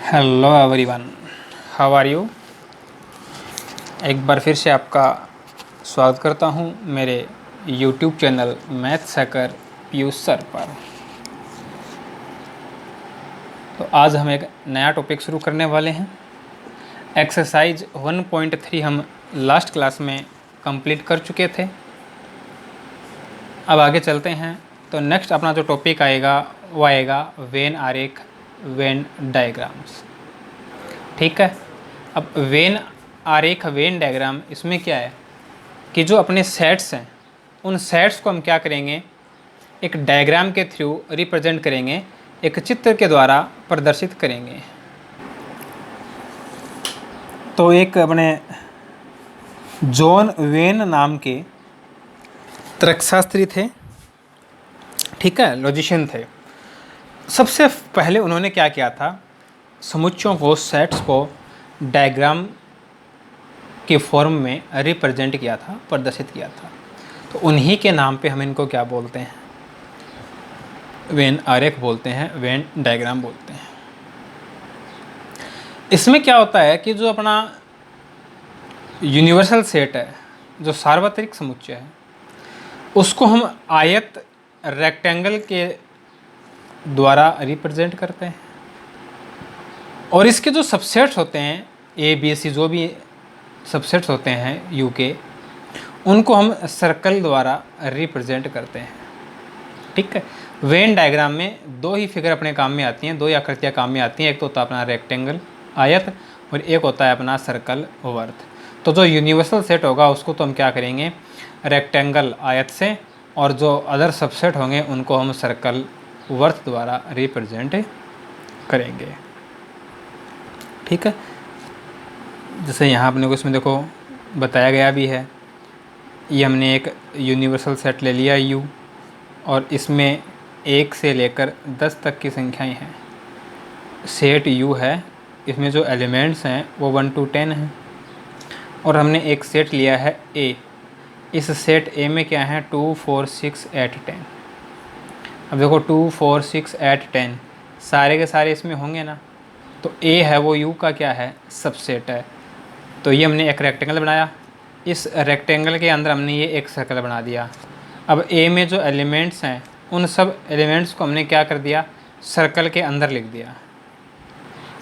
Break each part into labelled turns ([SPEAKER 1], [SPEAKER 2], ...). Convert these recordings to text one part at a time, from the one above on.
[SPEAKER 1] Hello everyone, how are you. एक बार फिर से आपका स्वागत करता हूं मेरे YouTube channel maths hacker Piyush sir पर। तो आज हम एक नया टॉपिक शुरू करने वाले हैं। एक्सरसाइज 1.3 हम लास्ट क्लास में कंप्लीट कर चुके थे। अब आगे चलते हैं। तो नेक्स्ट अपना जो टॉपिक आएगा वो आएगा वेन आरेख, वेन डायग्राम्स। ठीक है। अब वेन आरेख, वेन डायग्राम, इसमें क्या है कि जो अपने सेट्स हैं उन सेट्स को हम क्या करेंगे, एक डायग्राम के थ्रू रिप्रेजेंट करेंगे, एक चित्र के द्वारा प्रदर्शित करेंगे। तो एक अपने जॉन वेन नाम के तर्कशास्त्री थे, ठीक है, लॉजिशियन थे। सबसे पहले उन्होंने क्या किया था, समुच्चयों को, सेट्स को डायग्राम के फॉर्म में रिप्रेजेंट किया था, प्रदर्शित किया था। तो उन्हीं के नाम पे हम इनको क्या बोलते हैं, वेन आरेख बोलते हैं, वेन डायग्राम बोलते हैं। इसमें क्या होता है कि जो अपना यूनिवर्सल सेट है, जो सार्वत्रिक समुच्चय है, उसको हम आयत, रेक्टेंगल के द्वारा रिप्रेजेंट करते हैं। और इसके जो सबसेट्स होते हैं, ए बी सी, जो भी सबसेट्स होते हैं यू के, उनको हम सर्कल द्वारा रिप्रेजेंट करते हैं। ठीक है। वेन डायग्राम में दो ही फिगर अपने काम में आती हैं, दो ही आकृतियाँ काम में आती हैं। एक तो होता है अपना रेक्टेंगल, आयत, और एक होता है अपना सर्कल, वर्त। तो जो यूनिवर्सल सेट होगा उसको तो हम क्या करेंगे, रेक्टेंगल, आयत से, और जो अदर सबसेट होंगे उनको हम सर्कल, वर्त द्वारा रिप्रेजेंट करेंगे। ठीक है। जैसे यहाँ अपने को इसमें देखो बताया गया भी है, ये हमने एक यूनिवर्सल सेट ले लिया U, और इसमें 1 से लेकर 10 तक की संख्याएं हैं। सेट U है, इसमें जो एलिमेंट्स हैं वो 1 to 10 हैं। और हमने एक सेट लिया है A। इस सेट A में क्या है, 2, 4, 6, 8, 10। अब देखो 2, 4, 6, 8, 10 सारे के सारे इसमें होंगे ना। तो A है वो U का क्या है, सबसेट है। तो ये हमने एक रेक्टेंगल बनाया, इस रेक्टेंगल के अंदर हमने ये एक सर्कल बना दिया। अब A में जो एलिमेंट्स हैं उन सब एलिमेंट्स को हमने क्या कर दिया, सर्कल के अंदर लिख दिया।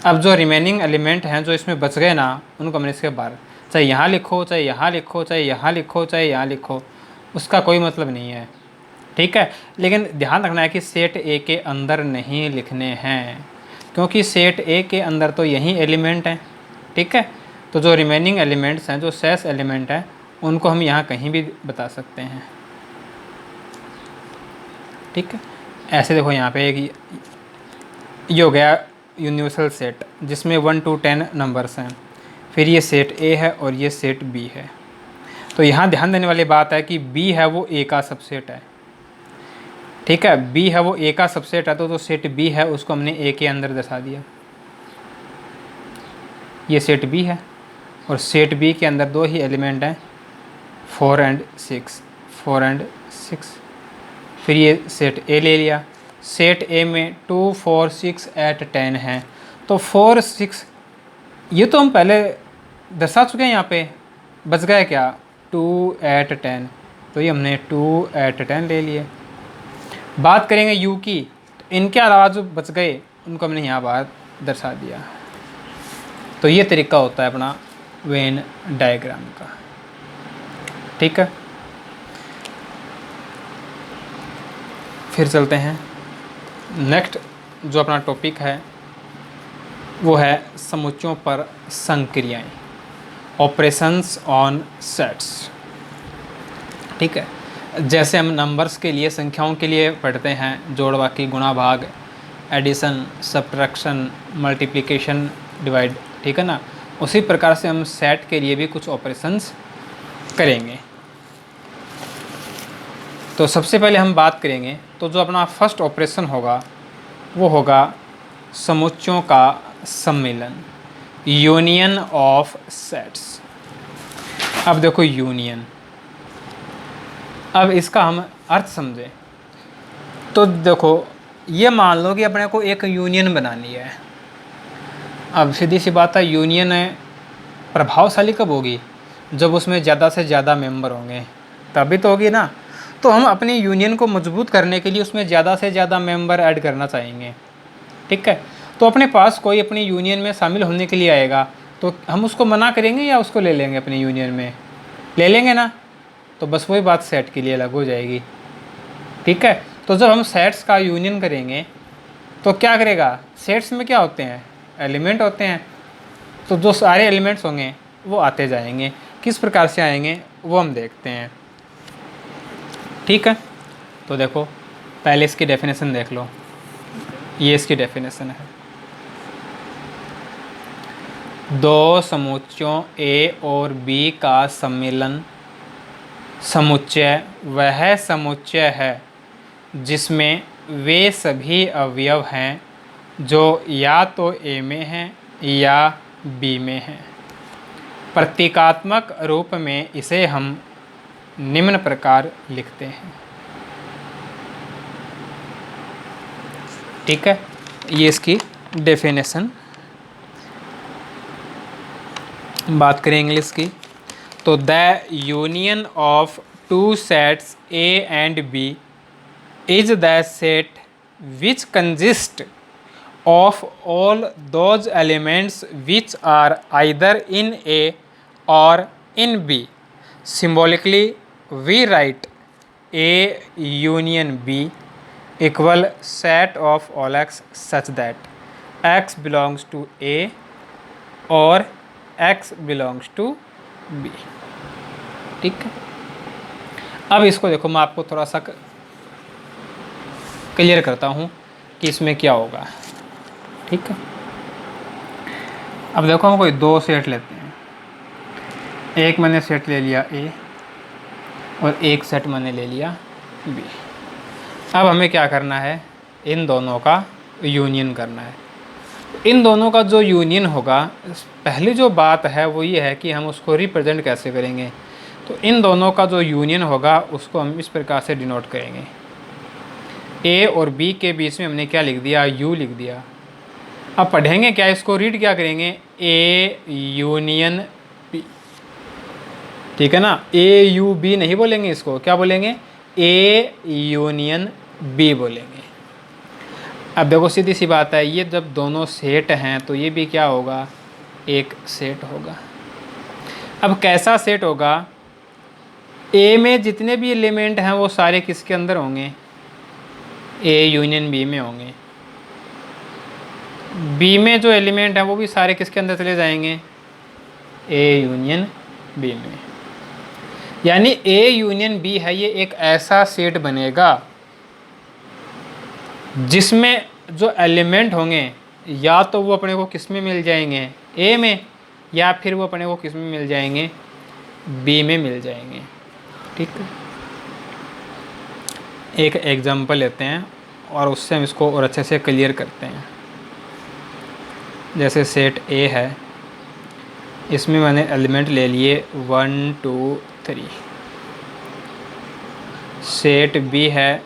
[SPEAKER 1] अब जो रिमेनिंग एलिमेंट हैं जो इसमें बच गए ना, उनको हमने इसके बाहर, चाहे यहाँ लिखो, चाहे यहाँ लिखो, चाहे यहाँ लिखो, चाहे यहाँ लिखो, उसका कोई मतलब नहीं है। ठीक है। लेकिन ध्यान रखना है कि सेट A के अंदर नहीं लिखने हैं, क्योंकि सेट A के अंदर तो यही एलिमेंट हैं। ठीक है। तो जो रिमेनिंग एलिमेंट्स हैं, जो शेष एलिमेंट हैं, उनको हम यहाँ कहीं भी बता सकते हैं। ठीक है। ऐसे देखो यहाँ पे एक ये हो गया यूनिवर्सल सेट जिसमें 1 to 10 नंबर्स हैं। फिर ये सेट A है और ये सेट B है। तो यहाँ ध्यान देने वाली बात है कि B है वो A का सबसेट है। ठीक है। B है वो A का सबसेट है, तो जो सेट B है उसको हमने A के अंदर दर्शा दिया। ये सेट B है और सेट B के अंदर दो ही एलिमेंट हैं, 4 and 6, 4 and 6। फिर ये सेट A ले लिया। सेट A में 2, 4, 6, 8, 10 हैं। तो 4, 6 ये तो हम पहले दर्शा चुके हैं। यहाँ पे बच गया क्या, 2, 8, 10। तो ये हमने 2, 8, 10 ले लिए। बात करेंगे U की, तो इनके अलावा जो बच गए उनको हमने यहाँ बाहर दर्शा दिया। तो ये तरीका होता है अपना वेन डायग्राम का। ठीक है। फिर चलते हैं। नेक्स्ट जो अपना टॉपिक है वो है समुच्चयों पर संक्रियाएं, ऑपरेशंस ऑन सेट्स। ठीक है। जैसे हम नंबर्स के लिए, संख्याओं के लिए पढ़ते हैं, जोड़, बाकी, गुणा, भाग, एडिशन, सब्ट्रैक्शन, मल्टीप्लिकेशन, डिवाइड। ठीक है ना। उसी प्रकार से हम सेट के लिए भी कुछ ऑपरेशंस करेंगे। तो सबसे पहले हम बात करेंगे, तो जो अपना फर्स्ट ऑपरेशन होगा वो होगा समुच्चयों का सम्मिलन, यूनियन ऑफ सेट्स। अब देखो यूनियन, अब इसका हम अर्थ समझें। तो देखो ये मान लो कि अपने को एक यूनियन बनानी है। अब सीधी सी बात है, यूनियन प्रभावशाली कब होगी? जब उसमें ज़्यादा से ज़्यादा मेंबर होंगे तभी तो होगी ना। तो हम अपनी यूनियन को मजबूत करने के लिए उसमें ज़्यादा से ज़्यादा मेंबर ऐड करना चाहेंगे, ठीक है। तो अपने पास कोई अपनी यूनियन में शामिल होने के लिए आएगा तो हम उसको मना करेंगे या उसको ले लेंगे अपनी यूनियन में? ले लेंगे ना। तो बस वही बात सेट के लिए अलग हो जाएगी, ठीक है। तो जब हम सेट्स का यूनियन करेंगे तो क्या करेगा? सेट्स में क्या होते हैं? एलिमेंट होते हैं। तो जो सारे एलिमेंट्स होंगे वो आते जाएंगे। किस प्रकार से आएंगे वो हम देखते हैं, ठीक है। तो देखो पहले इसकी डेफिनेशन देख लो, ये इसकी डेफिनेशन है। दो समुच्चयों ए और बी का सम्मिलन समुच्चय वह समुच्चय है जिसमें वे सभी अवयव हैं जो या तो ए में हैं या बी में हैं। प्रतीकात्मक रूप में इसे हम निम्न प्रकार लिखते हैं, ठीक है। ये इसकी डेफिनेशन। बात करें इंग्लिश की, तो the union of two sets A and B is the set which consist of all those elements which are either in A or in B. Symbolically, we write A union B equal set of all x such that x belongs to A or x belongs to B, ठीक है। अब इसको देखो, मैं आपको थोड़ा सा clear करता हूँ कि इसमें क्या होगा, ठीक है। अब देखो हम कोई दो सेट लेते हैं, एक मैंने सेट ले लिया ए और एक सेट मैंने ले लिया बी। अब हमें क्या करना है? इन दोनों का यूनियन करना है। इन दोनों का जो यूनियन होगा, पहली जो बात है वो ये है कि हम उसको रिप्रेजेंट कैसे करेंगे। तो इन दोनों का जो यूनियन होगा उसको हम इस प्रकार से डिनोट करेंगे। ए और बी के बीच में हमने क्या लिख दिया? यू लिख दिया। अब पढ़ेंगे क्या इसको? रीड क्या करेंगे? ए यूनियन बी, ठीक है ना। ए यू बी नहीं बोलेंगे, इसको क्या बोलेंगे? ए यूनियन बी बोलेंगे। अब देखो सीधी सी बात है, ये जब दोनों सेट हैं तो ये भी क्या होगा? एक सेट होगा। अब कैसा सेट होगा? ए में जितने भी एलिमेंट हैं वो सारे किसके अंदर होंगे? ए यूनियन बी में होंगे। बी में जो एलिमेंट हैं वो भी सारे किसके अंदर चले जाएंगे? ए यूनियन बी में। यानी ए यूनियन बी है ये एक ऐसा सेट बनेगा जिसमें जो एलिमेंट होंगे या तो वो अपने को किस में मिल जाएंगे? ए में, या फिर वो अपने को किस में मिल जाएंगे? बी में मिल जाएंगे, ठीक है। एक एग्जांपल लेते हैं और उससे हम इसको और अच्छे से क्लियर करते हैं। जैसे सेट ए है, इसमें मैंने एलिमेंट ले लिए 1 2 3। सेट बी है,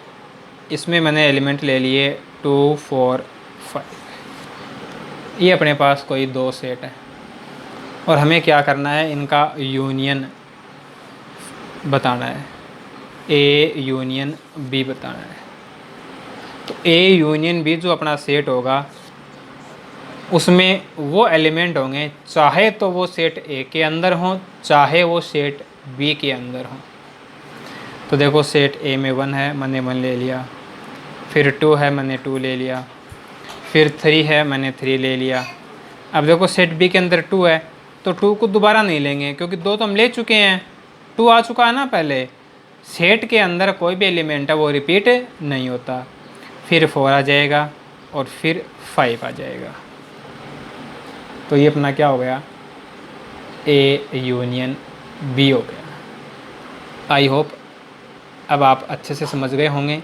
[SPEAKER 1] इसमें मैंने एलिमेंट ले लिए 2 4 5। ये अपने पास कोई दो सेट है और हमें क्या करना है? इनका यूनियन बताना है। ए यूनियन बी बताना है। तो ए यूनियन बी जो अपना सेट होगा उसमें वो एलिमेंट होंगे, चाहे तो वो सेट ए के अंदर हों, चाहे वो सेट बी के अंदर हों। तो देखो सेट ए में 1 है, मैंने 1 ले लिया। फिर 2 है, मैंने 2 ले लिया। फिर 3 है, मैंने 3 ले लिया। अब देखो सेट बी के अंदर 2 है तो 2 को दोबारा नहीं लेंगे क्योंकि 2 तो हम ले चुके हैं, 2 आ चुका है ना पहले। सेट के अंदर कोई भी एलिमेंट है वो रिपीट नहीं होता। फिर 4 आ जाएगा और फिर 5 आ जाएगा। तो ये अपना क्या हो गया? ए यूनियन बी हो गया। आई होप अब आप अच्छे से समझ गए होंगे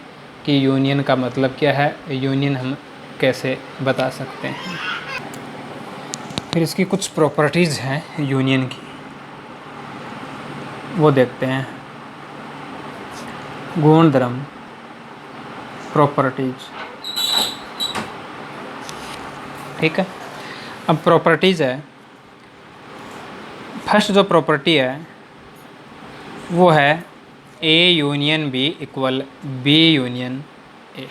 [SPEAKER 1] कि यूनियन का मतलब क्या है, यूनियन हम कैसे बता सकते हैं। फिर इसकी कुछ प्रॉपर्टीज़ हैं यूनियन की, वो देखते हैं। गुणधर्म, प्रॉपर्टीज, ठीक है। अब प्रॉपर्टीज़ है, फर्स्ट जो प्रॉपर्टी है वो है A union B equal B union A।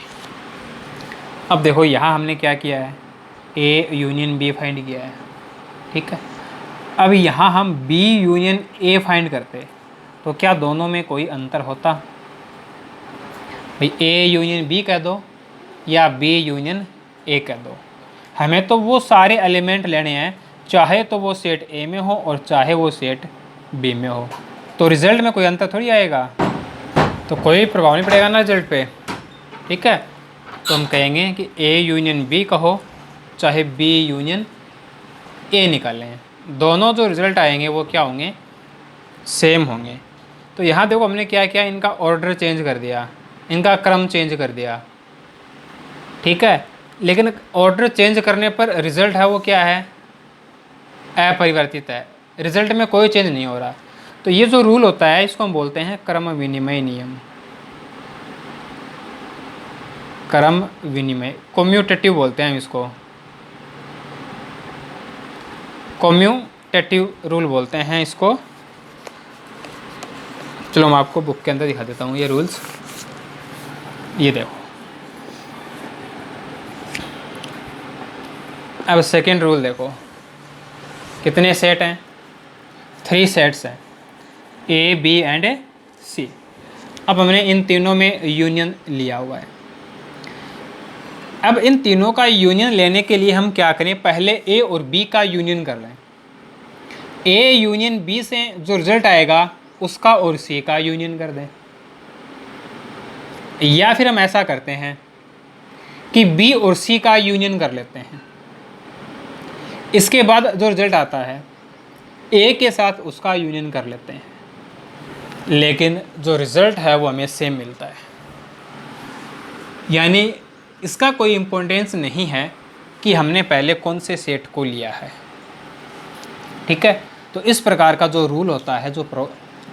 [SPEAKER 1] अब देखो यहाँ हमने क्या किया है, A यूनियन B फाइंड किया है, ठीक है। अब यहाँ हम B यूनियन A फाइंड करते तो क्या दोनों में कोई अंतर होता? भाई A यूनियन B कह दो या B यूनियन A कह दो, हमें तो वो सारे एलिमेंट लेने हैं, चाहे तो वो सेट A में हो और चाहे वो सेट B में हो, तो रिज़ल्ट में कोई अंतर थोड़ी आएगा, तो कोई प्रभाव नहीं पड़ेगा ना रिजल्ट पे, ठीक है। तो हम कहेंगे कि A यूनियन B कहो चाहे B यूनियन A निकालें, दोनों जो रिज़ल्ट आएंगे वो क्या होंगे, सेम होंगे। तो यहाँ देखो हमने क्या किया, इनका ऑर्डर चेंज कर दिया, इनका क्रम चेंज कर दिया, ठीक है। लेकिन ऑर्डर चेंज करने पर रिज़ल्ट है वो क्या है, अपरिवर्तित है, रिज़ल्ट में कोई चेंज नहीं हो रहा। तो ये जो रूल होता है इसको हम बोलते हैं क्रम विनिमय नियम, क्रम विनिमय, कम्यूटेटिव बोलते हैं हम इसको, कम्यूटेटिव रूल बोलते हैं इसको। चलो मैं आपको बुक के अंदर दिखा देता हूँ ये रूल्स, ये देखो। अब सेकेंड रूल देखो, कितने सेट हैं, 3 सेट्स हैं, A B एंड C। अब हमने इन तीनों में यूनियन लिया हुआ है। अब इन तीनों का यूनियन लेने के लिए हम क्या करें, पहले A और B का यूनियन कर लें। A यूनियन B से जो रिजल्ट आएगा उसका और C का यूनियन कर दें, या फिर हम ऐसा करते हैं कि B और C का यूनियन कर लेते हैं, इसके बाद जो रिजल्ट आता है A के साथ उसका यूनियन कर लेते हैं, लेकिन जो रिज़ल्ट है वो हमें सेम मिलता है। यानी इसका कोई इम्पोर्टेंस नहीं है कि हमने पहले कौन से सेट को लिया है, ठीक है। तो इस प्रकार का जो रूल होता है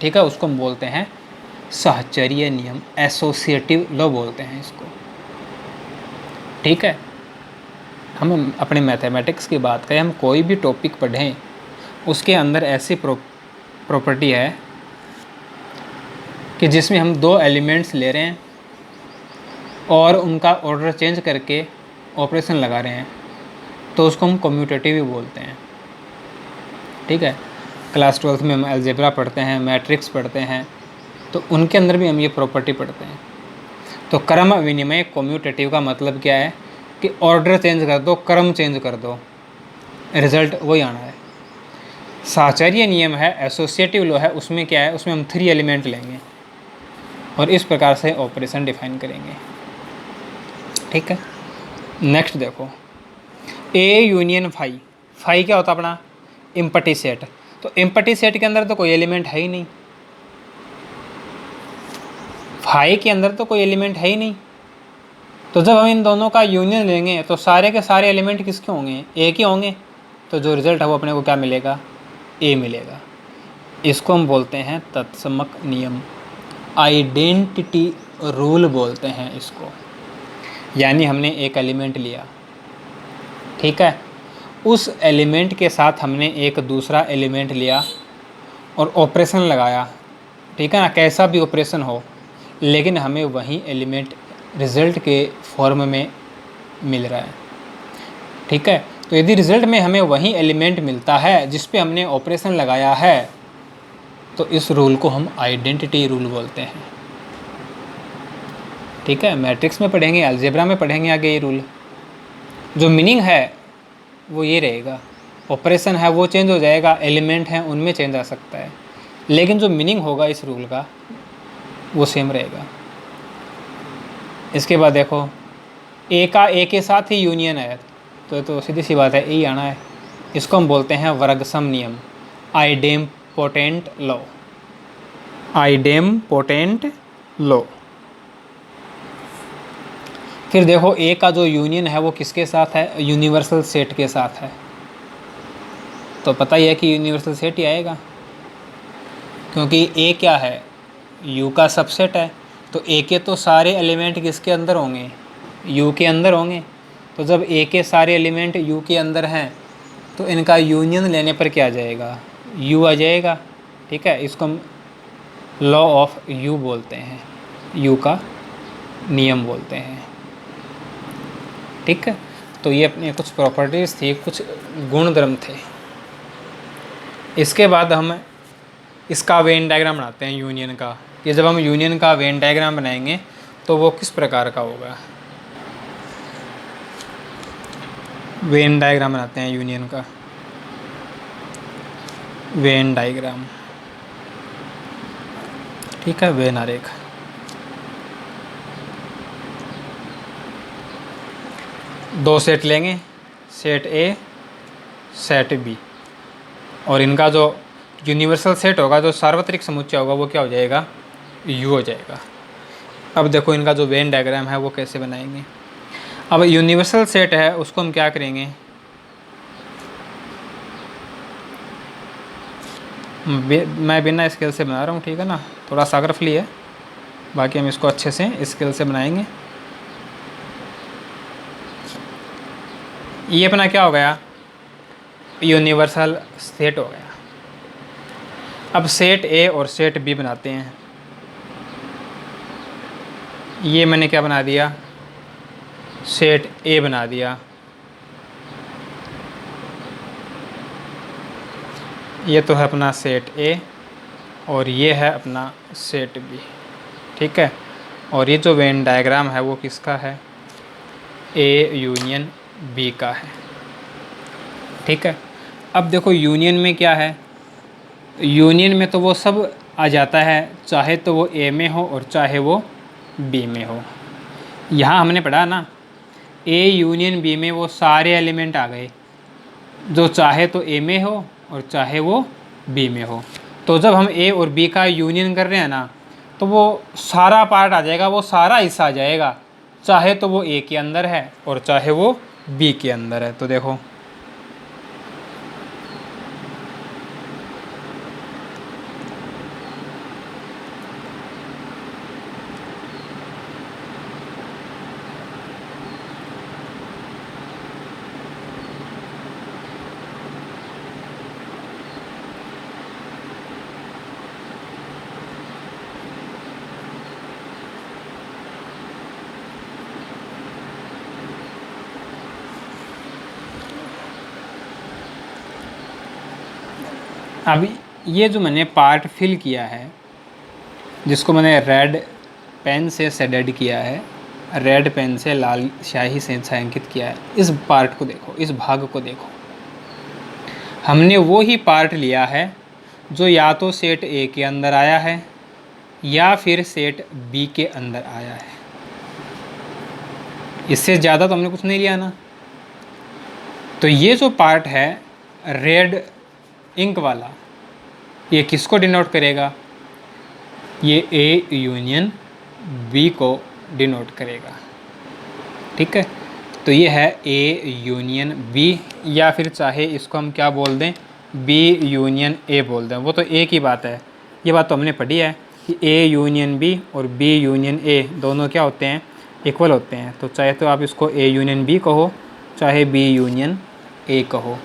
[SPEAKER 1] ठीक है, उसको हम बोलते हैं साहचर्य नियम, एसोसिएटिव लॉ बोलते हैं इसको, ठीक है। हम अपने मैथमेटिक्स की बात करें, हम कोई भी टॉपिक पढ़ें उसके अंदर ऐसी प्रॉपर्टी है कि जिसमें हम 2 एलिमेंट्स ले रहे हैं और उनका ऑर्डर चेंज करके ऑपरेशन लगा रहे हैं, तो उसको हम कम्यूटेटिव ही बोलते हैं, ठीक है। क्लास 12th में हम अलजेब्रा पढ़ते हैं, मैट्रिक्स पढ़ते हैं, तो उनके अंदर भी हम ये प्रॉपर्टी पढ़ते हैं। तो क्रम विनिमय कम्यूटेटिव का मतलब क्या है कि ऑर्डर चेंज कर दो, क्रम चेंज कर दो, रिज़ल्ट वही आना है। साहचर्य नियम है, एसोसिएटिव लॉ है, उसमें क्या है, उसमें हम 3 एलिमेंट लेंगे और इस प्रकार से ऑपरेशन डिफाइन करेंगे, ठीक है। नेक्स्ट देखो, A यूनियन फाई, फाई क्या होता है अपना, इम्पटी सेट। तो इम्पटी सेट के अंदर तो कोई एलिमेंट है ही नहीं, फाई के अंदर तो कोई एलिमेंट है ही नहीं, तो जब हम इन दोनों का यूनियन लेंगे तो सारे के सारे एलिमेंट किसके होंगे, A के होंगे, तो जो रिज़ल्ट है वो अपने को क्या मिलेगा, A मिलेगा। इसको हम बोलते हैं तत्समक नियम, आइडेंटिटी रूल बोलते हैं इसको। यानी हमने एक एलिमेंट लिया, ठीक है, उस एलिमेंट के साथ हमने एक दूसरा एलिमेंट लिया और ऑपरेशन लगाया, ठीक है ना, कैसा भी ऑपरेशन हो, लेकिन हमें वही एलिमेंट रिज़ल्ट के फॉर्म में मिल रहा है, ठीक है। तो यदि रिज़ल्ट में हमें वही एलिमेंट मिलता है जिस पे हमने ऑपरेशन लगाया है, तो इस रूल को हम आइडेंटिटी रूल बोलते हैं, ठीक है। मैट्रिक्स में पढ़ेंगे, अलजेब्रा में पढ़ेंगे आगे ये रूल। जो मीनिंग है वो ये रहेगा, ऑपरेशन है वो चेंज हो जाएगा, एलिमेंट हैं उनमें चेंज आ सकता है, लेकिन जो मीनिंग होगा इस रूल का वो सेम रहेगा। इसके बाद देखो, A का A के साथ ही यूनियन है, तो सीधी सी बात है A ही आना है। इसको हम बोलते हैं वर्गसम नियम, आइडेम्पोटेंट लॉ, आइडेम्पोटेंट लॉ। फिर देखो A का जो यूनियन है वो किसके साथ है, यूनिवर्सल सेट के साथ है, तो पता ही है कि यूनिवर्सल सेट ही आएगा, क्योंकि A क्या है, U का सबसेट है, तो A के तो सारे एलिमेंट किसके अंदर होंगे, U के अंदर होंगे। तो जब A के सारे एलिमेंट U के अंदर हैं तो इनका यूनियन लेने पर क्या आ जाएगा, यू आ जाएगा। ठीक है, इसको हम लॉ ऑफ यू बोलते हैं, यू का नियम बोलते हैं। ठीक है, तो ये अपनी कुछ प्रॉपर्टीज़ थी, कुछ गुण धर्म थे। इसके बाद हम इसका वेन डायग्राम बनाते हैं यूनियन का, कि जब हम यूनियन का वेन डायग्राम बनाएंगे तो वो किस प्रकार का होगा। वेन डायग्राम बनाते हैं यूनियन का, वेन डायग्राम। ठीक है, वेन आरेख। दो सेट लेंगे, सेट ए, सेट बी, और इनका जो यूनिवर्सल सेट होगा, जो सार्वत्रिक समुच्चय होगा, वो क्या हो जाएगा, यू हो जाएगा। अब देखो इनका जो वेन डायग्राम है वो कैसे बनाएंगे। अब यूनिवर्सल सेट है उसको हम क्या करेंगे, मैं बिना स्केल से बना रहा हूँ, ठीक है ना, थोड़ा सा रफली है, बाकी हम इसको अच्छे से स्केल से बनाएंगे। ये अपना क्या हो गया, यूनिवर्सल सेट हो गया। अब सेट ए और सेट बी बनाते हैं। ये मैंने क्या बना दिया, सेट ए बना दिया। ये तो है अपना सेट ए और ये है अपना सेट बी। ठीक है, और ये जो वेन डायग्राम है वो किसका है, ए यूनियन बी का है। ठीक है, अब देखो यूनियन में क्या है, यूनियन में तो वो सब आ जाता है, चाहे तो वो ए में हो और चाहे वो बी में हो। यहाँ हमने पढ़ा ना, ए यूनियन बी में वो सारे एलिमेंट आ गए, जो चाहे तो ए में हो और चाहे वो बी में हो। तो जब हम ए और बी का यूनियन कर रहे हैं ना, तो वो सारा पार्ट आ जाएगा, वो सारा हिस्सा आ जाएगा, चाहे तो वो ए के अंदर है और चाहे वो बी के अंदर है। तो देखो अभी ये जो मैंने पार्ट फिल किया है, जिसको मैंने रेड पेन से शेडेड किया है, रेड पेन से लाल स्याही से छायांकित किया है, इस पार्ट को देखो, इस भाग को देखो। हमने वो ही पार्ट लिया है जो या तो सेट ए के अंदर आया है या फिर सेट बी के अंदर आया है। इससे ज़्यादा तो हमने कुछ नहीं लिया ना। तो ये जो पार्ट है रेड इंक वाला, ये किसको डिनोट करेगा, ये ए यूनियन बी को डिनोट करेगा। ठीक है, तो ये है ए यूनियन बी, या फिर चाहे इसको हम क्या बोल दें, बी यूनियन ए बोल दें, वो तो एक ही बात है। ये बात तो हमने पढ़ी है कि ए यूनियन बी और बी यूनियन ए दोनों क्या होते हैं, इक्वल होते हैं। तो चाहे तो आप इसको ए यूनियन बी कहो, चाहे बी यूनियन ए कहो।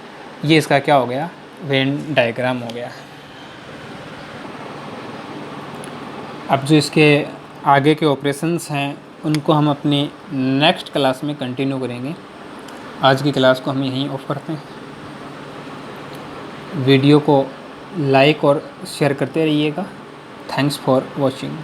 [SPEAKER 1] ये इसका क्या हो गया, वेन डायग्राम हो गया। अब जो इसके आगे के ऑपरेशंस हैं उनको हम अपनी नेक्स्ट क्लास में कंटिन्यू करेंगे। आज की क्लास को हम यहीं ऑफ करते हैं। वीडियो को लाइक और शेयर करते रहिएगा। Thanks for watching.